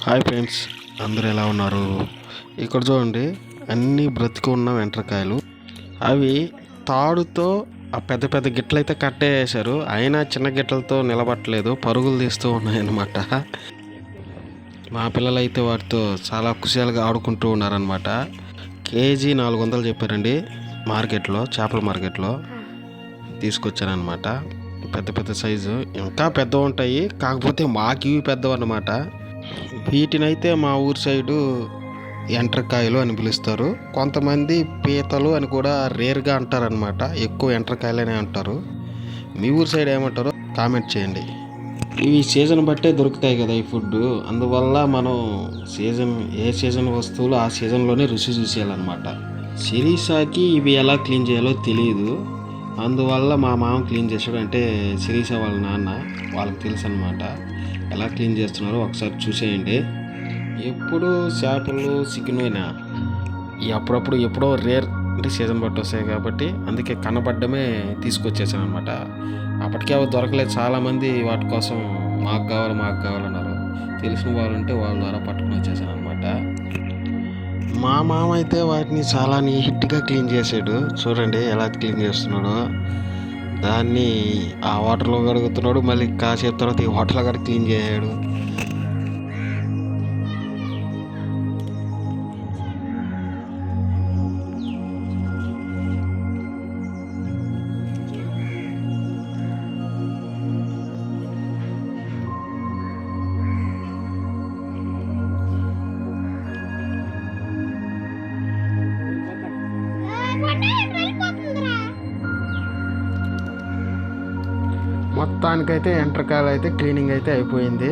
Hi friends, అందరూ ఎలా ఉన్నారు? ఇక్కడ చూడండి, అన్నీ బ్రతికి ఉన్న వెంట్రకాయలు. అవి తాడుతో ఆ పెద్ద పెద్ద గిట్లు అయితే కట్టేసారు, అయినా చిన్న గిట్లతో నిలబట్టలేదు, పరుగులు తీస్తూ ఉన్నాయన్నమాట. మా పిల్లలు అయితే వాటితో చాలా కుశాలుగా ఆడుకుంటూ ఉన్నారనమాట. కేజీ 400 చెప్పారండి మార్కెట్లో, చేపల మార్కెట్లో తీసుకొచ్చారనమాట. పెద్ద పెద్ద సైజు, ఇంకా పెద్ద ఉంటాయి, కాకపోతే మాకు ఇవి పెద్దవి అన్నమాట. వీటినైతే మా ఊరు సైడు ఎంట్రకాయలు అని పిలుస్తారు. కొంతమంది పీతలు అని కూడా రేర్గా అంటారనమాట. ఎక్కువ ఎంట్రకాయలనే అంటారు. మీ ఊరు సైడ్ ఏమంటారో కామెంట్ చేయండి. ఇవి సీజన్ బట్టే దొరుకుతాయి కదా ఈ ఫుడ్, అందువల్ల మనం ఏ సీజన్ వస్తువులు ఆ సీజన్లోనే రుచి చూసేయాలన్నమాట. సిరీసాకి ఇవి ఎలా క్లీన్ చేయాలో తెలియదు, అందువల్ల మా మామ క్లీన్ చేశాడు. అంటే సిరీసా వాళ్ళ నాన్న, వాళ్ళకి తెలుసు అనమాట ఎలా క్లీన్ చేస్తున్నారో. ఒకసారి చూసేయండి. ఎప్పుడు చేపలు చికెన్ అప్పుడప్పుడు ఎప్పుడో రేర్, అంటే సీజన్ బట్టి వస్తాయి కాబట్టి అందుకే కనబడ్డమే తీసుకొచ్చేసాను అనమాట. అప్పటికే అవి దొరకలేదు, చాలామంది వాటి కోసం మాకు కావాలన్నారు. తెలిసిన వాళ్ళు ఉంటే వాళ్ళ ద్వారా పట్టుకుని వచ్చేసాను అనమాట. మా మామ అయితే వాటిని చాలా నీట్గా క్లీన్ చేసాడు. చూడండి ఎలా క్లీన్ చేస్తున్నాడో. దాన్ని ఆ వాటర్లో కడుగుతున్నాడు, మళ్ళీ కాసేపు తర్వాత ఈ వాటర్లో కూడా క్లీన్ చేయాడు. మొత్తానికైతే ఎంట్రకాయలు అయితే క్లీనింగ్ అయితే అయిపోయింది.